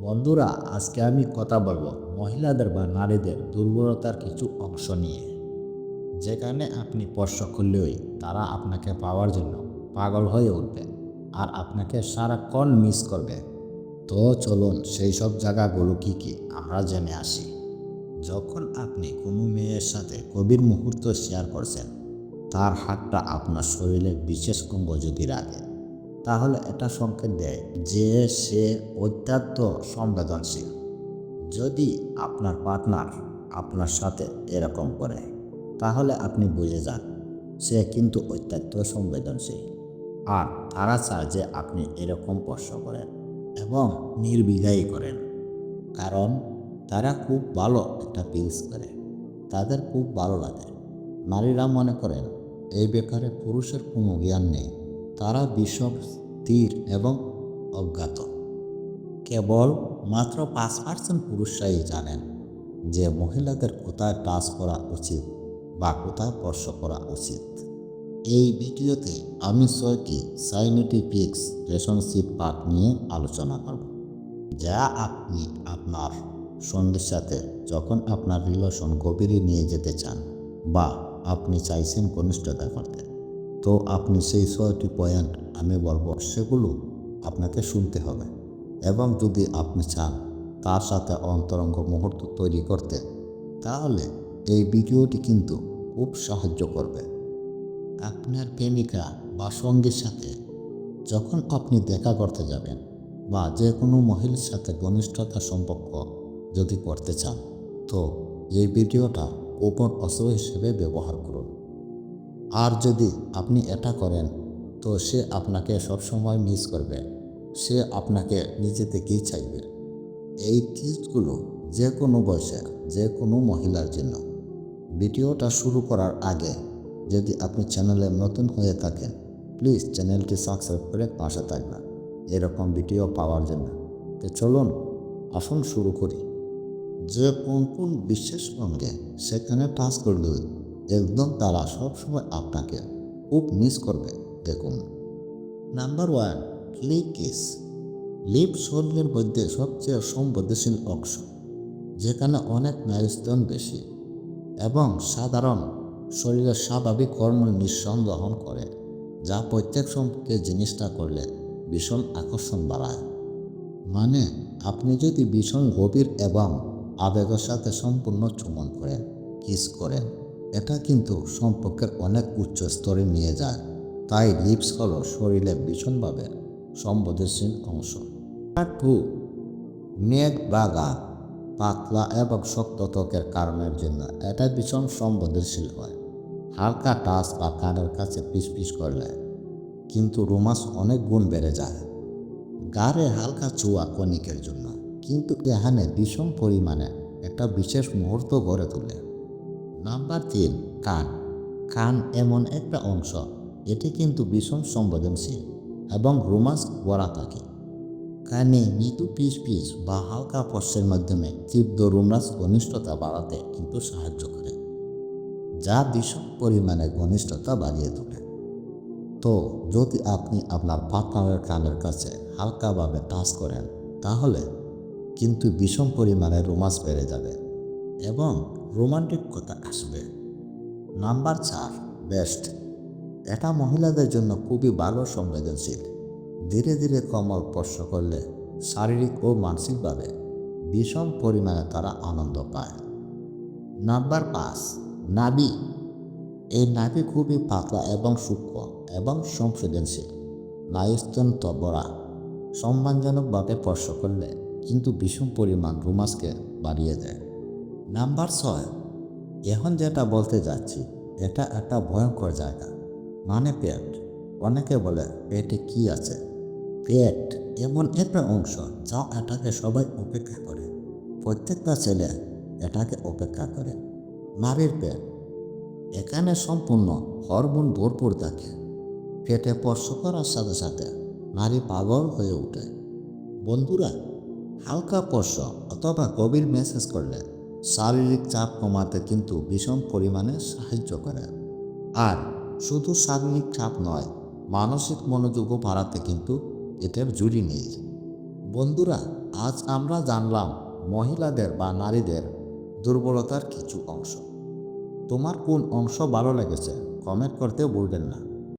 বন্ধুরা, আজকে আমি কথা বলবো মহিলাদের বা নারীদের দুর্বলতার কিছু অংশ নিয়ে, যেখানে আপনি স্পর্শ করলেই তারা আপনাকে পাওয়ার জন্য পাগল হয়ে উঠবে আর আপনাকে সারাক্ষণ মিস করবে। তো চলুন সেই সব জায়গাগুলো কি কি আমরা জেনে আসি। যখন আপনি কোনো মেয়ের সাথে গভীর মুহূর্ত শেয়ার করছেন, তার হাতটা আপনার শরীরের বিশেষ অঙ্গ যদি রাখে, তাহলে এটা সংকেত দেয় যে সে অত্যন্ত সংবেদনশীল। যদি আপনার পার্টনার আপনার সাথে এরকম করে, তাহলে আপনি বুঝে যান সে কিন্তু অত্যন্ত সংবেদনশীল। আর তারা চায় যে আপনি এরকম স্পর্শ করেন এবং নির্বিঘাই করেন, কারণ তারা খুব ভালো একটা ফিলস করে, তাদের খুব ভালো লাগে। নারীরা মনে করেন এই ব্যাপারে পুরুষের কোনো জ্ঞান নেই, তারা বিষম স্থির এবং অজ্ঞাত। কেবল মাত্র 5% পুরুষরাই জানেন যে মহিলাদের কোথায় টাচ করা উচিত বা কোথায় স্পর্শ করা উচিত। এই ভিডিওতে আমি 6টি সাইন্টিফিক রিলেশনশিপ পার্ট নিয়ে আলোচনা করব, যা আপনি আপনার সঙ্গীর সাথে যখন আপনার রিলেশন গভীরে নিয়ে যেতে চান বা আপনি চাইছেন ঘনিষ্ঠতা করতে, তো আপনি সেই 6টি পয়েন্ট আমি বলবো, সেগুলো আপনাকে শুনতে হবে। এবং যদি আপনি চান তার সাথে অন্তরঙ্গ মুহূর্ত তৈরি করতে, তাহলে এই ভিডিওটি কিন্তু খুব সাহায্য করবে। আপনার প্রেমিকা বা সঙ্গীর সাথে যখন আপনি দেখা করতে যাবেন বা যে কোনো মহিলার সাথে ঘনিষ্ঠতা সম্পর্ক যদি করতে চান, তো এই ভিডিওটা গোপন অস্ত্র হিসেবে ব্যবহার করুন। আর যদি আপনি এটা করেন, তো সে আপনাকে সবসময় মিস করবে, সে আপনাকে নিজে থেকেই চাইবে। এই টিপসগুলো যে কোনো বয়সের যে কোনো মহিলার জন্য। ভিডিওটা শুরু করার আগে যদি আপনি চ্যানেলে নতুন হয়ে থাকেন, প্লিজ চ্যানেলটি সাবস্ক্রাইব করে পাশে থাকবেন এরকম ভিডিও পাওয়ার জন্য। তো চলুন আসুন শুরু করি। যে কোন কোন বিশেষ অঙ্গে সেখানে টাচ করলে একদম তারা সবসময় আপনাকে খুব মিস করবে, দেখুন। Number 1, lip kiss. লিপ শরীরের মধ্যে সবচেয়ে সংবেদনশীল অংশ, যেখানে অনেক ন্যায়স্তন বেশি এবং সাধারণ শরীরের স্বাভাবিক হরমোন নিঃসন্দেহন করে, যা প্রত্যেক সম্পর্কে জিনিসটা করলে ভীষণ আকর্ষণ বাড়ায়। মানে আপনি যদি ভীষণ গভীর এবং আবেগের সাথে সম্পূর্ণ চুম্বন করেন, কিস করেন, এটা কিন্তু সম্পর্কের অনেক উচ্চ স্তরে নিয়ে যায়। তাই লিপস হলো শরীরে ভীষণভাবে সংবেদনশীল অংশ। নাম্বার 2, নেক বা গা। পাতলা এবং শক্ত ত্বকের কারণের জন্য এটা ভীষণ সংবেদনশীল হয়। হালকা টাচ বা কানের কাছে পিস পিস করলে কিন্তু রোমান্স অনেক গুণ বেড়ে যায়। গাড়ে হালকা চুয়া কণিকের জন্য, কিন্তু এখানে ভীষণ পরিমাণে একটা বিশেষ মুহূর্ত গড়ে তোলে। নাম্বার 3, কান। কান এমন একটা অংশ, এটি কিন্তু ভীষণ সংবেদনশীল এবং রোমান্স ভরা থাকে। কানে মৃদু পিস পিস বা হালকা স্পর্শের মাধ্যমে তীব্র রোমান্স ঘনিষ্ঠতা বাড়াতে কিন্তু সাহায্য করে, যা ভীষণ পরিমাণে ঘনিষ্ঠতা বাড়িয়ে তোলে। তো যদি আপনি আপনার পার্টনারের কানের কাছে হালকাভাবে টাচ করেন, তাহলে কিন্তু ভীষণ পরিমাণে রোমান্স বেড়ে যাবে এবং রোমান্টিকতা আসবে। Number 4, best. এটা মহিলাদের জন্য খুবই ভালো সংবেদনশীল। ধীরে ধীরে কোমল স্পর্শ করলে শারীরিক ও মানসিকভাবে ভীষণ পরিমাণে তারা আনন্দ পায়। নাম্বার 5, নাভি। এই নাভি খুবই পাতলা এবং সূক্ষ্ম এবং সংবেদনশীল। নায়ুস্তন বড়া সম্মানজনকভাবে স্পর্শ করলে কিন্তু ভীষণ পরিমাণ রোমান্সকে বাড়িয়ে দেয়। নাম্বার 6, এখন যেটা বলতে যাচ্ছি এটা একটা ভয়ঙ্কর জায়গা, মানে পেট। অনেকে বলে পেটে কি আছে। পেট এমন একটা অংশ যা এটাকে সবাই অপেক্ষা করে, প্রত্যেকটা ছেলে এটাকে অপেক্ষা করে। নারীর পেট, এখানে সম্পূর্ণ হরমোন ভরপুর থাকে। পেটে স্পর্শ করার সাথে সাথে নারী পাগল হয়ে ওঠে। বন্ধুরা, হালকা স্পর্শ অথবা গভীর মেসেজ করলে শারীরিক চাপ কমাতে কিন্তু ভীষণ পরিমাণে সাহায্য করে। আর শুধু শারীরিক চাপ নয়, মানসিক মনোযোগও বাড়াতে কিন্তু এটার জুড়ি নেই। বন্ধুরা, আজ আমরা জানলাম মহিলাদের বা নারীদের দুর্বলতার কিছু অংশ। তোমার কোন অংশ ভালো লেগেছে কমেন্ট করতে ভুলবেন না।